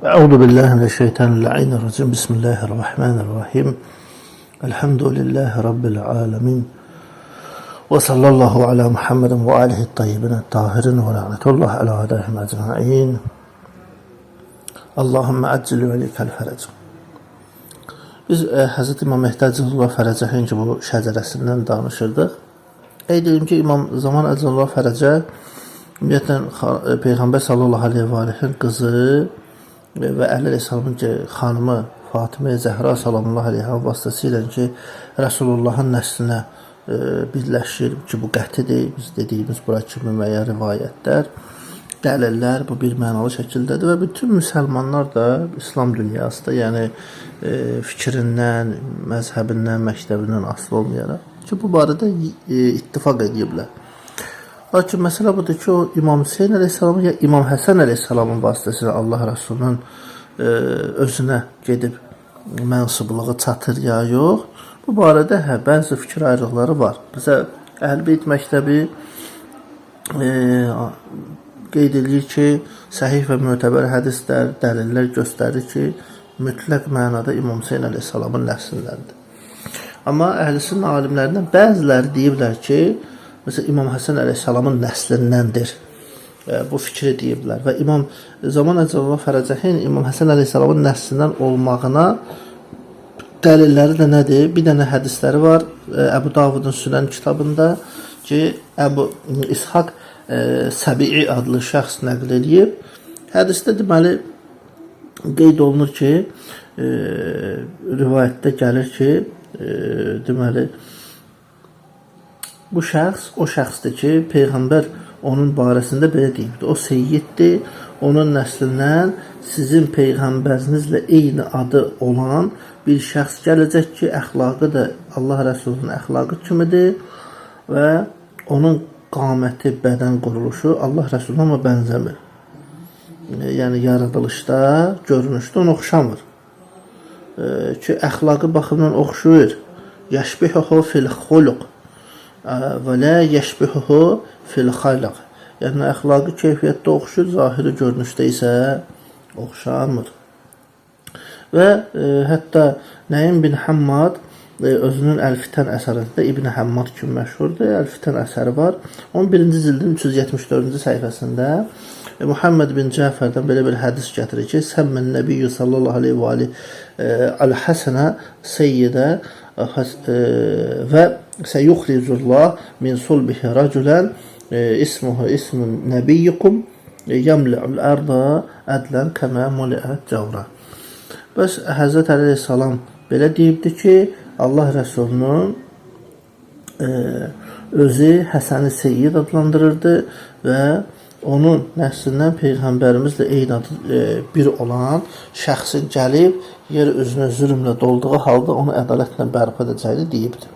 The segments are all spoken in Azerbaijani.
Euzu billahi mineşşeytanirracim. Bismillahirrahmanirrahim. Elhamdülillahi rabbil alamin. Ve sallallahu ala Muhammedin ve alihi tayyibin tahirin ve lanetullah ala aleyhim ecmaîn. Allahumme accil ve likal ferec. Biz Hz. İmam Mehdi Əcəlullah Fərəcəhin ki bu şəcərəsindən danışırdıq. Deyim ki, İmam Zaman Əcəlullah Fərəcə ümumiyyətlə Peyğəmbər sallallahu aleyhi və aleyhin qızı və Əli Aleyhisselamın xanımı Fatimə Zəhra sallallahu aleyhi vasitəsilə ki Resulullahın nəslinə birləşir ki bu qətidir. Biz dediyimiz bura kimi müəyyən rivayətlər, dəlillər bu bir mənalı şəkildədir və bütün müsəlmanlar da İslam dünyası da yəni fikrindən, məzhəbindən, məktəbindən asılı olmayaraq ki bu barədə ittifaq ediblər. Lakin məsələ budur ki, o İmam Hüseyin əleyhissalamın ya İmam Həsən əleyhissalamın vasitəsilə Allah Rəsulunun özünə gedib mənsubluğu çatır ya yox. Bu barədə bəzi fikir ayrılıqları var. Bizə Əhl-Beyt məktəbi qeyd edir ki, səhih və mötəbər hədislər, dəlillər göstərir ki, mütləq mənada İmam Hüseyin əleyhissalamın nəslindəndir. Amma əhl-i alimlərindən bəziləri deyiblər ki, mesela İmam Həsən əleyhissalamın nəslindəndir. Bu fikri deyiblər və İmam Zaman Əcəlullah Fərəcəhin İmam Həsən əleyhissalamın nəslindən olmağına dəlilləri də nədir? Bir dənə hədisləri var Əbu Davudun Sünən kitabında ki, Əbu İshaq Səbi'i adlı şəxs nəql edib. Hədisdə deməli qeyd olunur ki, rivayətdə gəlir ki, deməli bu şəxs o şəxsdir ki, Peyğəmbər onun barəsində belə deyibdir. O seyyiddir, onun nəslindən sizin Peyğəmbərinizlə eyni adı olan bir şəxs gələcək ki, əxlaqı da Allah Rəsulunun əxlaqı kimidir və onun qaməti, bədən quruluşu Allah Rəsuluna bənzəmir. Yəni, yaradılışda, görünüşdə ona oxşamır. Ki, əxlaqı baxımdan oxşuyur. Yəşbihuhu fil xuluq və lə yəşbihuhu fil xalq. Yəni, əxlaqı keyfiyyətdə oxşur, zahiri görünüşdə isə oxşamır. Və hətta Nəim bin Həmmad özünün Əl-Fitən əsərində İbn Həmmad kimi məşhurdur. Əl-Fitən əsəri var. 11-ci cildin 374-cü səhifəsində Muhammed bin Cəfərdən belə bir hədis gətirir ki, Səmmən Nəbiyyü sallallahu aleyhi və aleyhi Əl-Həsənə seyyidə və seyuxricullah min sulbihi rəculən ismuhu ismun nəbiyyikum yəmli'ul ərdə ədlən kəmə muli'ət cəvrə. Bəs Həzrət Əli Aleyhisselam belə deyibdir ki, Allah Rəsulunun özü Həsəni Seyyid adlandırırdı və onun nəslindən Peyğəmbərimizlə eyni adı bir olan şəxsin gəlib yer özünə zülmlə dolduğu halda onu ədalətlə bərpa edəcəyini deyibdir.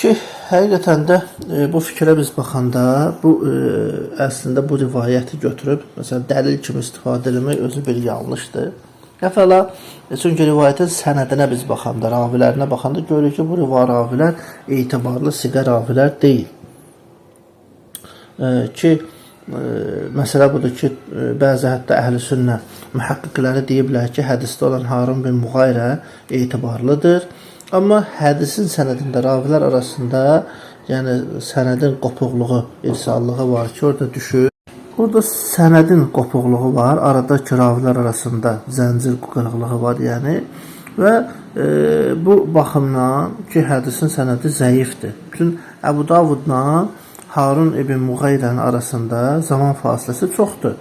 Ki, həqiqətən də bu fikrə biz baxanda, əslində bu rivayəti götürüb, məsələn, dəlil kimi istifadə etmək özü bir yanlışdır. Əvvəla, çünki rivayətin sənədinə biz baxanda, ravilərinə baxanda görürük ki, bu ravilər etibarlı siqə ravilər deyil. Ki, məsələ budur ki, bəzi hətta əhl-i sünnə mühəqqiqləri deyiblər ki, hədisdə olan Harun bin Muğayrə etibarlıdır. Amma hədisin sənədində ravilər arasında, yəni sənədin qopuqluğu, irsallığı var ki, orada düşür. Orada sənədin qopuqluğu var, aradakı ravilər arasında zəncir qırıqlığı var, yəni və bu baxımdan ki, hədisin sənədi zəifdir. Bütün Əbu Davudla Harun ibn Muğayrənin arasında zaman fasiləsi çoxdur.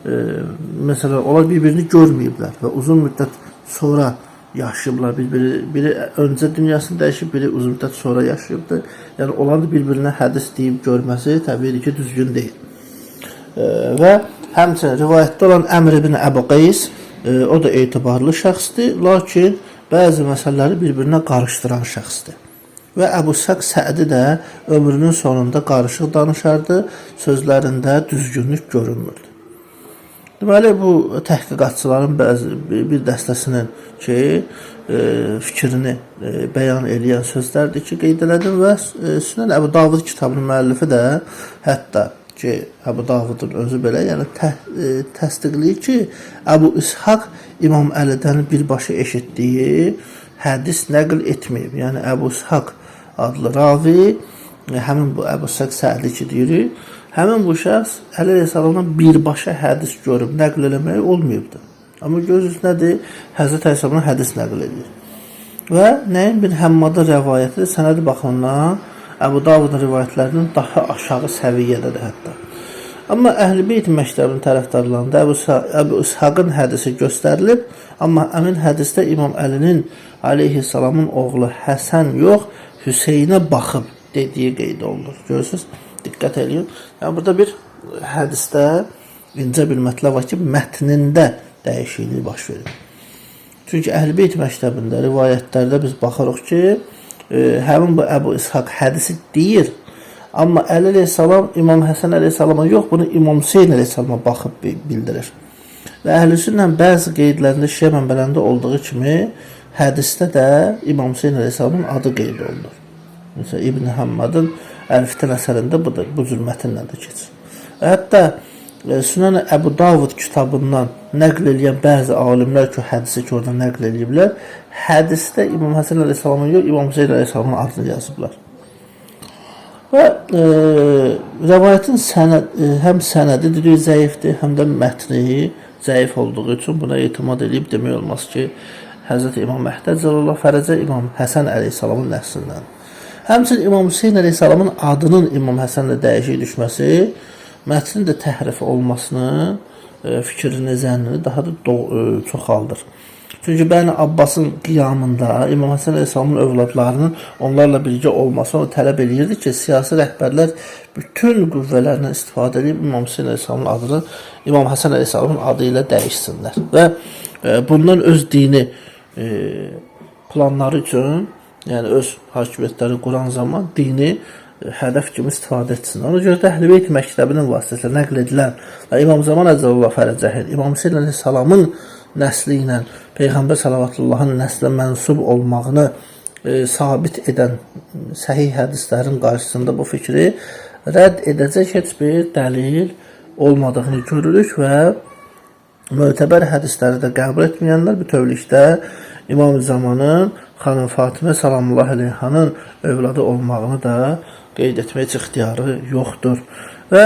Məsələn, onlar bir-birini görməyiblər və uzun müddət sonra yaşayıblar. Biri öncə dünyasını dəyişib, biri uzun müddət sonra yaşayıbdır. Yəni, onlar da bir-birinə hədis deyib görməsi təbii ki, düzgün deyil. Və həmçinin rivayətdə olan Əmr ibn Əbu Qeys, o da etibarlı şəxsdir, lakin bəzi məsələləri bir-birinə qarışdıran şəxsdir. Və Əbu Səq Sədi də ömrünün sonunda qarışıq danışardı, sözlərində düzgünlük görünmürdü. Deməli, bu təhqiqatçıların bir dəstəsinin ki, fikrini bəyan edən sözlərdir ki, qeyd elədim və Sünən Əbu Davud kitabının müəllifi də hətta ki, Əbu Davudun özü belə, yəni təsdiqləyir ki, Əbu İshaq İmam Əlidən birbaşa eşitdiyi hədis nəql etməyib. Yəni Əbu İshaq adlı ravi, həmin bu Əbu İshaq Sə'di ki deyirik, həmin bu şəxs Əli əleyhissalamdan birbaşa hədis görüb nəql eləməyi olmayıbdır. Amma görürsünüz nədir? Həzrət Əleyhissalamdan hədis nəql edir. Və nəyin bir Həmmadın rəvayətidir, sənədi baxımından Əbu Davudun rivayətlərinin daha aşağı səviyyədədir hətta. Amma Əhl-i Beyt məktəbinin tərəfdarlarında Əbu İshaqın hədisi göstərilib, amma həmin hədisdə İmam Əlinin aleyhissalamın oğlu Həsən yox, Hüseynə baxıb dediyi qeyd olunur. Görürsünüz, diqqət edin. Yəni burada bir hədisdə incə bir mətləb var ki, mətnində dəyişiklik baş verir. Çünki Əhl-i Beyt məktəbində rivayətlərdə biz baxırıq ki, həmin bu Əbu İshaq hədisi deyir, amma Əli əleyhissalam İmam Həsən əleyhissalama yox, bunu İmam Hüseyn əleyhissalama baxıb bildirir. Və Əhl-i bəzi qeydlərində şiə mənbələrində olduğu kimi hədisdə də İmam Hüseyn əleyhissalamın adı qeyd olunur. Mesela İbn Həmmadın Əlfitən əsərində bu cür mətnlə də keçir. Hətta Sünan Əbu Davud kitabından nəql edən bəzi alimlər ki, hədisi ki, orada nəql ediblər, hədisdə İmam Həsən əleyhissalamın yox, İmam Hüseyn əleyhissalamın adını yazıblar. Və rəvayətin həm sənədi dedik zəifdir, həm də mətni zəif olduğu üçün buna etimad edib demək olmaz ki, Həzrət İmam Məhdi Cəllallah Fərəcə İmam Həsən əleyhissalamın nəslindən. Həmçinin İmam Hüseyn əleyhissalamın adının İmam Həsənlə dəyişik düşməsi mətnin də təhrif olmasını, fikrini, zənnini daha da çoxaldır. Çünki Bəni Abbasın qiyamında İmam Həsən əleyhissalamın övladlarının onlarla birgə olması onu tələb edirdi ki, siyasi rəhbərlər bütün qüvvələrindən istifadə edib İmam Hüseyn əleyhissalamın adını İmam Həsən əleyhissalamın adı ilə dəyişsinlər. Və bundan öz dini planları üçün, yəni öz hakimiyyətləri quran zaman dini hədəf kimi istifadə etsin. Ona görə də Əhl-i Beyt məktəbinin vasitəsilə nəql edilən və İmam Zaman Əcəlullah Fərəcəhin, İmam Hüseyn əleyhissalamın nəsli ilə Peyğəmbər salavatıllahın nəslə mənsub olmağını sabit edən səhih hədislərin qarşısında bu fikri rədd edəcək heç bir dəlil olmadığını görürük və mötəbər hədisləri də qəbul etməyənlər bütövlükdə İmam Zamanın xanım Fatimə salamullah əleyhanın övladı olmağını da qeyd etmək heç ixtiyarı yoxdur. Və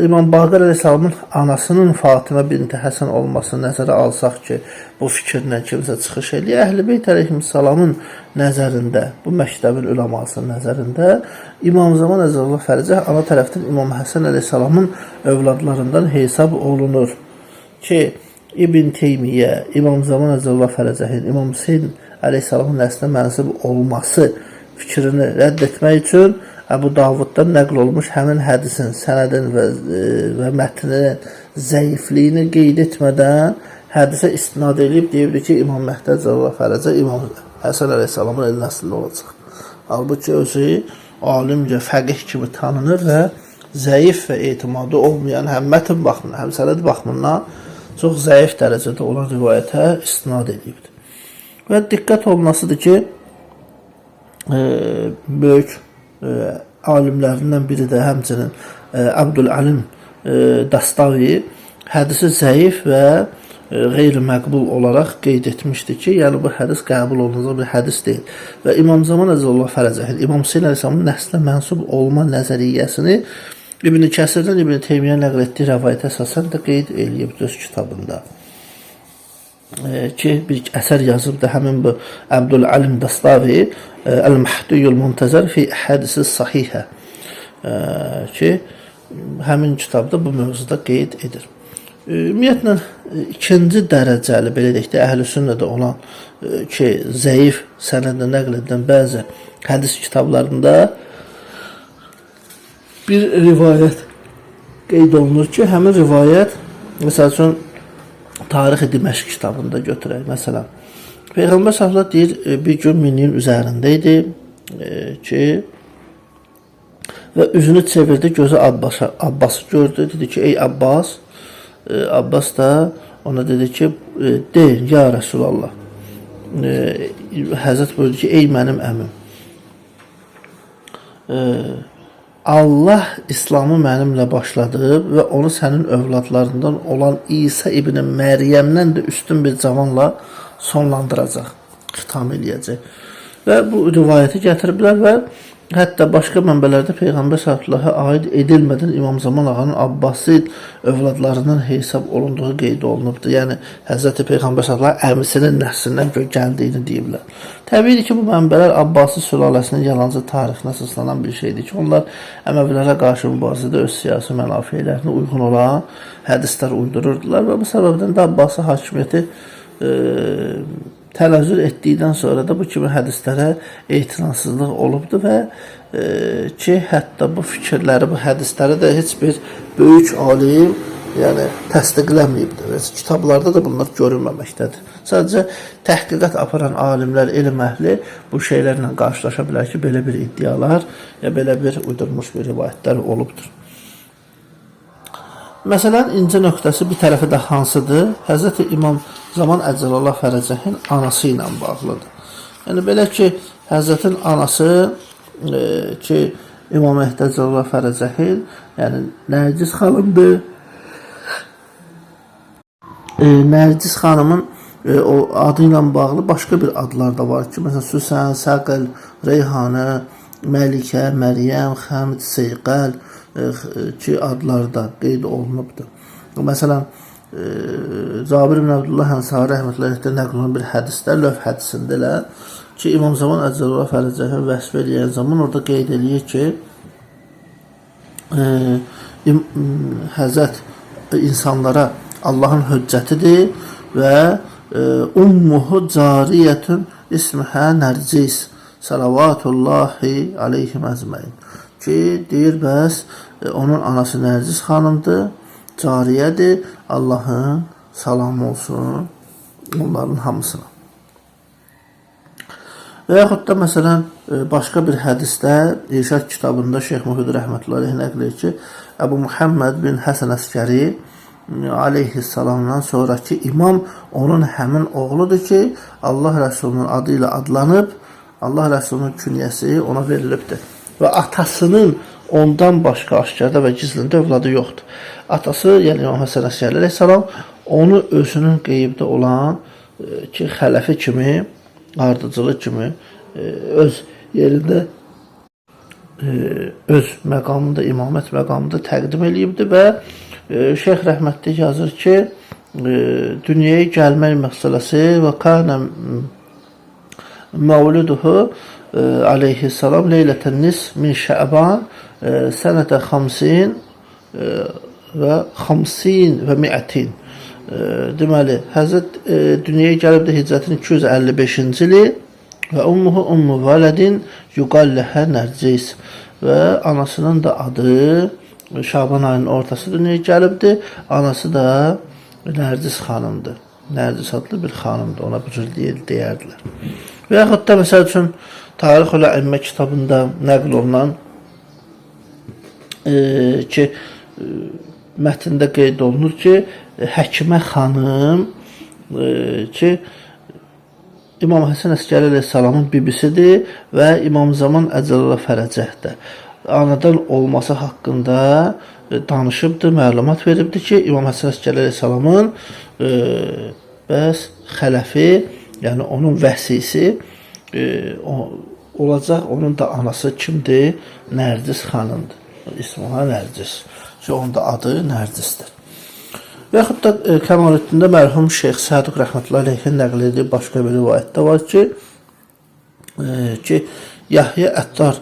İmam Baqir əleyhissalamın anasının Fatimə binti Həsən olmasını nəzərə alsaq ki, bu fikirlə kimsə çıxış edir. Əhl-i Beyt əleyhissalamın nəzərində, bu məktəbin üləmasının nəzərində İmam Zaman Əcəlullah Fərəcəh ana tərəfdən İmam Həsən əleyhissalamın övladlarından hesab olunur ki, İbn Teymiyyə, İmam Zaman Əcəlullah Fərəcəhin, İmam Hüseyn əleyhissalamın nəslə mənsub olması fikrini rədd etmək üçün Əbu Davuddan nəql olmuş həmin hədisin sənədin və mətnin zəifliyini qeyd etmədən hədisə istinad edib deyirdi ki, İmam Məhdi Cəllallah Fərəcə İmam Həsən əleyhissalamın el nəslində olacaq. Halbuki özü alimcə fəqih kimi tanınır və zəif və etimadı olmayan həm mətn baxımından, həm sənəd baxımından çox zəif dərəcədə olan rivayətə istinad edibdir. Və diqqət olunasıdır ki, böyük alimlərindən biri də həmçinin Abdüləlim Dastavi hədisi zəif və qeyri-məqbul olaraq qeyd etmişdi ki, yəni bu hədis qəbul olunacaq bir hədis deyil. Və İmam Zaman Əcəlullah Fərəcəhin, İmam Hüseyn əleyhissalamın nəslə mənsub olma nəzəriyyəsini İbn Kəsirdən İbn Teymiyyə nəql etdiyi rəvayətə əsasən də qeyd eləyib öz kitabında. Ki, bir əsər yazıb da həmin bu Abdüləlim Dastavi Əl-Məhdiyul Muntəzər fi hədisi sahihə ki, həmin kitabda bu mövzuda qeyd edir. Ümumiyyətlə, ikinci dərəcəli, belə deyək də, əhl-i sünnədə olan ki, zəif sənədlə nəql edilən bəzi hədis kitablarında bir rivayət qeyd olunur ki, həmin rivayət, məsəl üçün, Tarix-i Diməşq kitabında götürək, məsələn. Peyğəmbər sallallahu deyir, bir gün minin üzərində idi ki, və üzünü çevirdi, gözü Abbası gördü, dedi ki, ey Abbas, Abbas da ona dedi ki, de, ya Rəsulallah, Həzrət buyurdu ki, ey mənim əmim, Allah İslamı mənimlə başladıb və onu sənin övladlarından olan İsa ibn Məryəmdən də üstün bir cavanla sonlandıracaq, xitam eləyəcək. Və bu rivayəti gətiriblər və hətta başqa mənbələrdə Peyğəmbər sallallahu aid edilmədən İmam Zaman ağanın Abbasid övladlarından hesab olunduğu qeyd olunubdur. Yəni Həzrəti Peyğəmbər sallallahu əmisinin nəslindən gəldiyini deyiblər. Təbii ki, bu mənbələr Abbasi sülaləsinin yalancı tarixinə əsaslanan bir şeydir ki, onlar Əməvilərə qarşı mübarizədə öz siyasi mənafeylərinə uyğun olan hədislər uydururdular və bu səbəbdən də Abbasi hakimiyyəti tənəzzül etdikdən sonra da bu kimi hədislərə etinasızlıq olubdur və ki, hətta bu fikirləri, bu hədisləri də heç bir böyük alim yəni təsdiqləməyibdir. Və kitablarda da bunlar görünməməkdədir. Sadəcə təhqiqat aparan alimlər, elm əhli bu şeylərlə qarşılaşa bilər ki, belə bir iddialar ya belə bir uydurmuş bir rivayətlər olubdur. Məsələn, incə nöqtəsi bir tərəfi də hansıdır? Həzrəti İmam Zaman Əcəlallah Fərəcəhin anası ilə bağlıdır. Yəni, belə ki, Həzrətin anası ki, İmam Mehdi Əcəlallah Fərəcəhin, yəni Nərgiz xanımdır. Nərgiz xanımın o adı ilə bağlı başqa bir adlar da var ki, məsələn, Süsən, Səqəl, Reyhanə, Məlikə, Məryəm, Xəmid, Seyqəl ki, adlarda qeyd olunubdur. Məsələn, Cabir ibn Abdullah Ənsari rəhmətullah nəql olunan bir hədisdə, Löv hədisindələr ki, İmam Zaman Əcəlallah Fərəcəhin vəsf eləyən zaman orada qeyd eləyir ki, Həzrət insanlara Allahın hüccətidir və ummuhu cariyyətün ismihə Nərcis salavatullahi aleyhim əcməin ki, deyir, bəs onun anası Nərcis xanımdır, cariyədir, Allahın salamı olsun onların hamısına. Və yaxud da məsələn, başqa bir hədisdə, İrşad kitabında Şeyx Müfid rəhmətullah nəql edir ki, Əbu Muhammed bin Həsən Əskəri aleyhissalamdan sonraki imam onun həmin oğludur ki, Allah Rəsulunun adı ilə adlanıb, Allah Rəsulunun künyəsi ona verilibdir. Və atasının ondan başqa aşkarda və gizlində övladı yoxdur. Atası, yəni İmam Həsən Əskəri əleyhissalam, onu özünün qeybdə olan ki, xələfi kimi, ardıcılıq kimi öz yerində, öz məqamında, imamət məqamında təqdim eləyibdir və Şeyx rəhmətli yazır ki, dünyaya gəlmək məsələsi və kənə məvluduhu aleyhissalam leylətən nis min Şəban sənətə 50 və 50 və 100. Deməli, Həzrət dünyaya gəlibdə hicrətin 255-ci ili və ummu vələdin yuqalləhə Nərcis və anasının da adı Şaban ayının ortası dünyaya gəlibdir. Anası da Nərcis xanımdır. Nərcis adlı bir xanımdır. Ona bu cür deyərdilər. Və yaxud da məsəl üçün Tarix-ül Əimmə kitabında nəql olunan ki, mətndə qeyd olunur ki, Həkimə xanım ki, İmam Həsən Əskəri əleyhissalamın bibisidir və İmam Zaman Əcəlallah Fərəcəhdə anadan olması haqqında danışıbdır, məlumat veribdir ki, İmam Həsən Əskəri əleyhissalamın bəs xələfi, yəni onun vəsisi olacaq, onun da anası kimdir? Nərcis xanımdır. İsmaha Nərcis. Ki, onun da adı Nərcisdir. Və yaxud da Kəmaləddində mərhum Şeyx Səduq rəhmətullah əleyhin nəql edildiyi başqa bir rivayətdə var ki, Yahya Əttar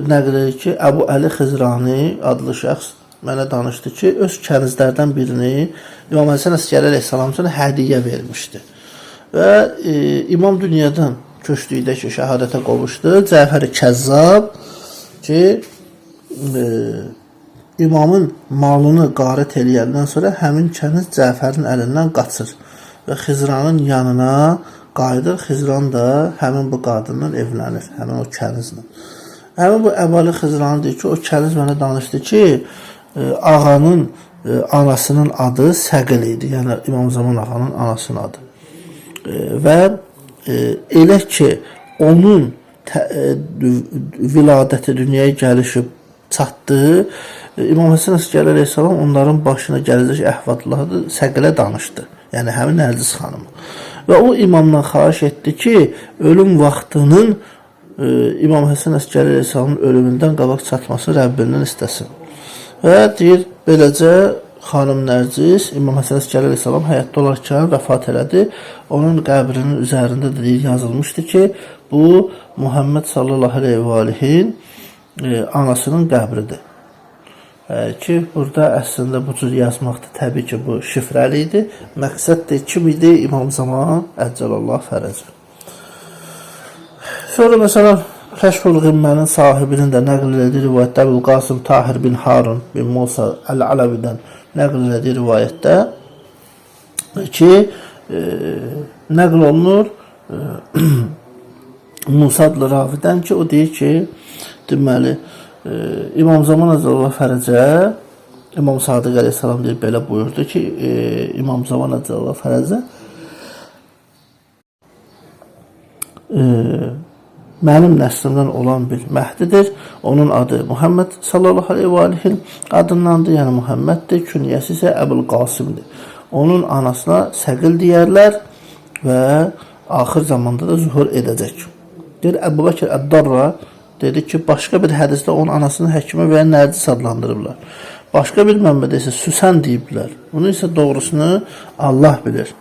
nəql edir ki, Əbu Əli Xizrani adlı şəxs mənə danışdı ki, öz kənizlərdən birini İmam Həsən Əskəri əleyhissalam üçün hədiyyə vermişdi. Və İmam dünyadan köçdükdə ki, şəhadətə qovuşdu. Cəfər-i Kəzzab ki, İmamın malını qarət eləyəndən sonra həmin kəniz Cəfərin əlindən qaçır və Xizranın yanına qayıdır. Xizran da həmin bu qadından evlənir, həmin o kənizlə. Həmin bu Əbu Xizran deyir ki, o kəniz mənə danışdı ki, ağanın anasının adı Səqil idi, yəni İmam Zaman ağanın anasının adı. Və elə ki, onun viladəti dünyaya gəlişib çatdı. İmam Həsən Əskəri əleyhissalam onların başına gələcək əhvalatları Səqilə danışdı. Yəni həmin Nərgiz xanım. Və o imamdan xahiş etdi ki, ölüm vaxtının İmam Həsən Əskəri əleyhissalamın ölümündən qabaq çatmasını Rəbbindən istəsin. Və deyir, beləcə xanım Nərgiz İmam Həsən Əskəri əleyhissalam həyatda olarkən vəfat elədi. Onun qəbrinin üzərində də yazılmışdı ki, bu Muhammed sallallahu aleyhi və alihin anasının qəbridir. Ki, burada əslində bu cür yazmaqda təbii ki, bu şifrəli idi. Məqsəd də kim idi? İmam Zaman Əcəlallah fərəcə. Sonra məsələn, Kəşful Qimmənin sahibinin də nəql elədiyi rivayətdə Əbul Qasım Tahir bin Harun bin Musa Əl-Alavidən nəql elədiyi rivayətdə ki, nəql olunur Musa adlı ravidən ki, o deyir ki, deməli, İmam Zaman Əcəlallah fərəcə İmam Sadiq əleyhissalam deyir, belə buyurdu ki, İmam Zaman Əcəlallah fərəcə mənim nəslimdən olan bir Məhdidir. Onun adı Muhammed sallallahu aleyhi və alihin adındandır, yəni Muhammeddir. Künyəsi isə Əbul Qasimdir. Onun anasına Səqil deyərlər və axır zamanda da zuhur edəcək. Deyir, Əbu Bəkir Əd-Darra dedi ki, başqa bir hədisdə onun anasını Həkimə və Nərgiz adlandırıblar. Başqa bir mənbədə isə Süsən deyiblər. Bunu isə doğrusunu Allah bilir.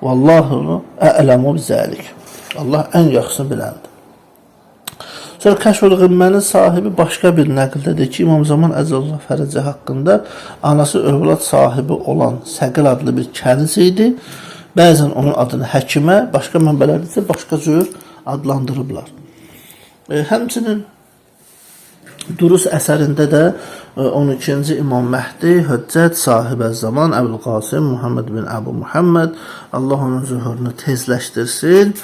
Vallahu a'lamu bizalik. Allah ən yaxşısını biləndir. Sonra Kəşful Qimmənin sahibi başqa bir nəqildədir ki, İmam Zaman Əcəlallah fərəcə haqqında anası övlad sahibi olan Səqil adlı bir kəniz idi. Bəzən onun adını Həkimə, başqa mənbələrdə isə başqa cür adlandırıblar. Həmçinin Durus əsərində də 12-ci İmam Məhdi, Höccət, Sahibə Zaman, Əbul Qasim, Muhammed bin Əbu Muhammed, Allah onun zuhurunu tezləşdirsin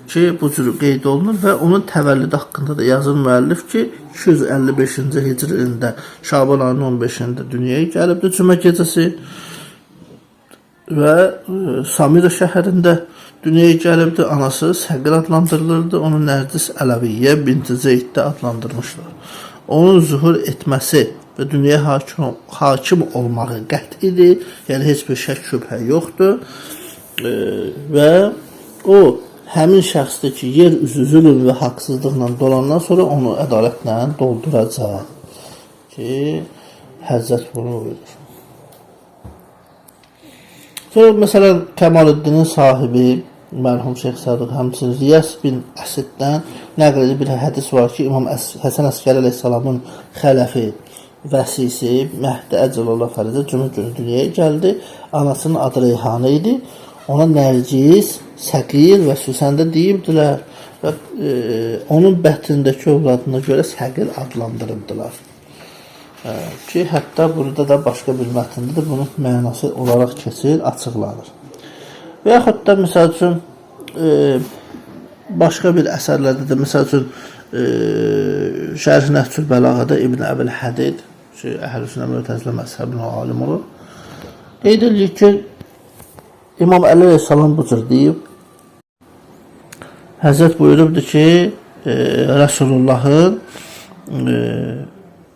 ki, bu cür qeyd olunur və onun təvəllüdü haqqında da yazır müəllif ki, 255-ci hicri ilində Şaban ayının 15-də dünyaya gəlibdir cümə gecəsi və Samira şəhərində dünyaya gəlibdir. Anası Səqil adlandırılırdı. Onu Nərgiz Əlaviyyə binti Zeyddə adlandırmışlar. Onun zuhur etməsi və dünyaya hakim olmağı qətidir. Yəni heç bir şək şübhə yoxdur. Və o həmin şəxsdir ki, yer üzü zülm və haqsızlıqla dolandan sonra onu ədalətlə dolduracaq ki, Həzzət bunu verir. Sonra məsələn, Kəmaləddinin sahibi mərhum Şeyx Sədıq həmçinin Riyas bin Əsiddən nəql edilmiş bir hədis var ki, İmam Həsən Əskəri əleyhissalamın xələfi, vəsisi Məhdi Əcəlallah fərəcə cümə günü dünyaya gəldi. Anasının adı Reyhanə idi. Ona Nərgiz, Səqil və Süsən də deyibdilər və onun bətnindəki övladına görə Səqil adlandırıbdılar. Ki, hətta burada da başqa bir mətndə də bunun mənası olaraq keçir, açıqlanır. Və yaxud da, misal üçün, başqa bir əsərlərdə də, misal üçün, Şərh Nəhcül Bəlağədə İbn Əbil Hədid, ki, Əhl-i Mütəzilə məzhəbinin alim olur, qeyd edilir ki, İmam Əli əleyhissalam bu cür deyib, Həzrət buyurubdur ki, Rəsulullahın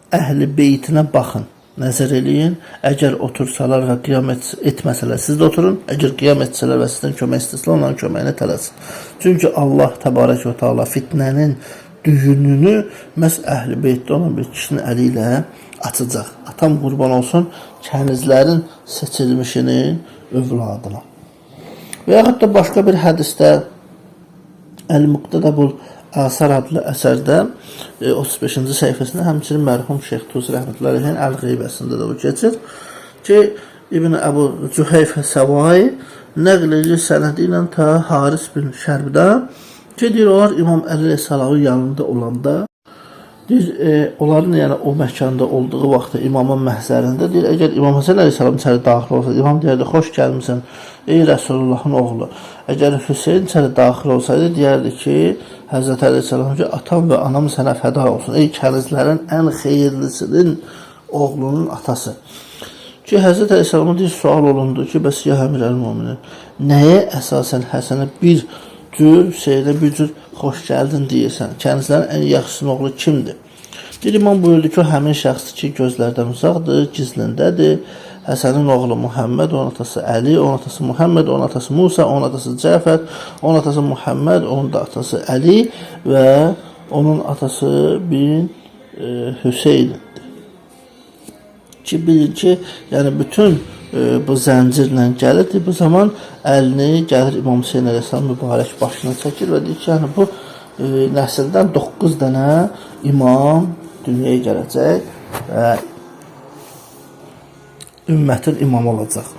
əhl-i beytinə baxın, nəzər eləyin. Əgər otursalar və qiyam etməsələr, siz də oturun. Əgər qiyam etsələr və sizdən kömək istəsələr, onların köməyinə tələsin. Çünki Allah təbarək və teala fitnənin düyününü məhz əhl-i beytdə olan bir kişinin əli ilə açacaq. Atam qurban olsun kənizlərin seçilmişinin övladına. Və yaxud da başqa bir hədisdə Əl-Muqtədəbul Əsər adlı əsərdə 35-ci səhifəsində həmçinin mərhum Şeyx Tusi rəhmətullah əleyhin Əl-Qeybəsində də bu keçir ki, İbn Əbu Cüheyfə Səvai nəql edir sənədi ilə ta Haris bin Şərbdən ki, deyir, onlar İmam Əli əleyhissalamın yanında olanda deyir, onların yəni o məkanda olduğu vaxtda imamın məhzərində deyir, əgər İmam Həsən əleyhissalam içəri daxil olsa, imam deyərdi, xoş gəlmişsən, ey Rəsulullahın oğlu. Əgər Hüseyin içəri daxil olsaydı, deyərdi ki, Həzrət əleyhissalam ki, atam və anam sənə fəda olsun, ey kənizlərin ən xeyirlisinin oğlunun atası. Ki, Həzrət əleyhissalama deyir, sual olundu ki, bəs ya Əmir əl-Müminin, nəyə əsasən Həsənə bir cür, Hüseynə bir cür xoş gəldin deyirsən, kənizlərin ən yaxşısının oğlu kimdir? Bir imam buyurdu ki, o həmin şəxsdir ki, gözlərdən uzaqdır, gizlindədir. Həsənin oğlu Muhammed, onun atası Əli, onun atası Muhammed, onun atası Musa, onun atası Cəfər, onun atası Muhammed, onun da atası Əli və onun atası bin Hüseyndir. Ki, bilir ki, yəni bütün bu zəncirlə gəlirdi. Bu zaman əlini gəlir İmam Hüseyin əleyhissalam mübarək başına çəkir və deyir ki, yəni bu nəsildən 9 dənə imam dünyaya gələcək və ümmətin imamı olacaq.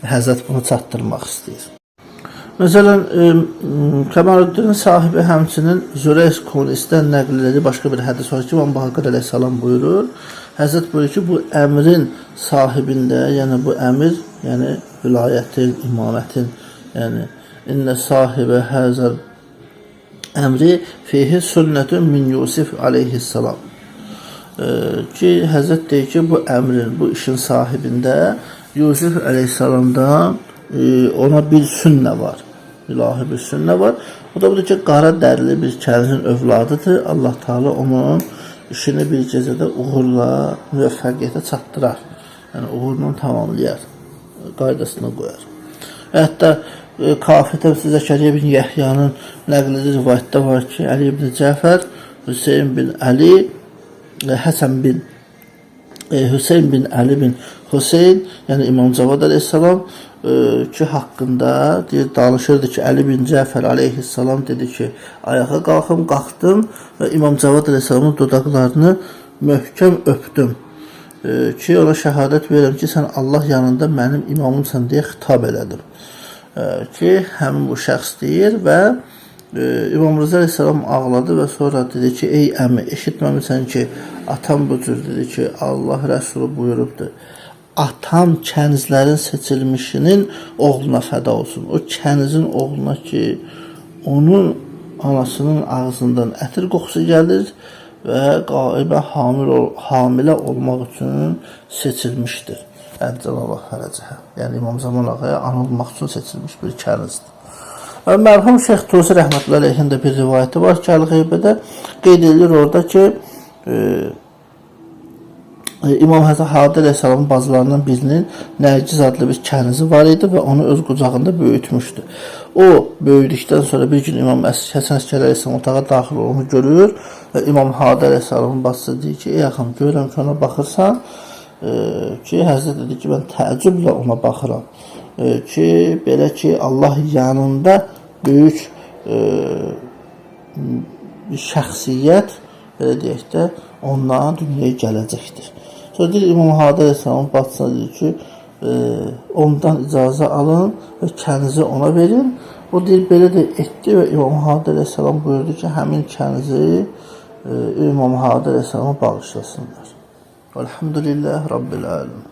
Həzrət bunu çatdırmaq istəyir. Məsələn, Kəmaləddinin sahibi həmçinin Züreys Kunisdən nəql edir. Başqa bir hədis var ki, İmam Baqir əleyhissalam buyurur. Həzrət buyurur ki, bu əmrin sahibində, yəni bu əmir, yəni vilayətin, imamətin, yəni inə sahibə həzər əmri fihi sünnətün min Yusuf aleyhissalam. Ki, Həzrət deyir ki, bu əmrin, bu işin sahibində Yusuf əleyhissalamdan ona bir sünnə var. İlahi bir sünnə var. O da budur ki, qara dərli bir kənizin övladıdır. Allah Teala onun işini bir gecədə uğurla, müvəffəqiyyətə çatdırar. Yəni, uğurla tamamlayar. Qaydasına qoyar. Hətta Kafi təfsir Zəkəriyyə bin Yəhyanın nəqlidir rivayətdə var ki, Əli ibn Cəfər, Hüseyin bin Əli, Həsən bin Hüseyin bin Əli bin Hüseyin, yəni İmam Cavad əleyhissalam ki, haqqında deyir, danışırdı ki, Əli bin Cəfər aleyhissalam dedi ki, ayağa qalxdım və İmam Cavad əleyhissalamın dodaqlarını möhkəm öpdüm ki, ona şəhadət verirəm ki, sən Allah yanında mənim imamımsan deyə xitab elədim ki, həmin bu şəxs deyir və İmam Rıza əleyhissalam ağladı və sonra dedi ki, ey əmi, eşitməmisən ki, atam bu cür dedi ki, Allah Rəsulü buyurubdur. Atam kənizlərin seçilmişinin oğluna fəda olsun. O kənizin oğluna ki, onun anasının ağzından ətir qoxusu gəlir və qaibə hamilə olmaq üçün seçilmişdir. Əlcəlallah fərəcəhə. Yəni İmam Zaman ağaya anılmaq üçün seçilmiş bir kənizdir. Mərhum Şeyx Tusi rəhmətullah əleyhin də bir rivayəti var ki, Əl-Qeybədə qeyd edilir orada ki, İmam Həsən Hadi əleyhissalamın bacılarından birinin Nərgiz adlı bir kənizi var idi və onu öz qucağında böyütmüşdü. O böyüdükdən sonra bir gün İmam Həsən Əskəri əleyhissalam otağa daxil onu görür və İmam Hadi əleyhissalamın bacısı deyir ki, ey axım, görürəm ki, ona baxırsan ki, Həzrət dedi ki, mən təəccüblə ona baxıram. Ki, belə ki, Allah yanında böyük bir şəxsiyyət, belə deyək də, ondan dünyaya gələcəkdir. Sonra deyir, İmam Hadi əleyhissalamın bacısına deyir ki, ondan icazə alın və kənizi ona verin. O deyir, belə də etdi və İmam Hadi əleyhissalam buyurdu ki, həmin kənizi İmam Hadi əleyhissalama bağışlasınlar. Elhamdülillah Rabbil alemin.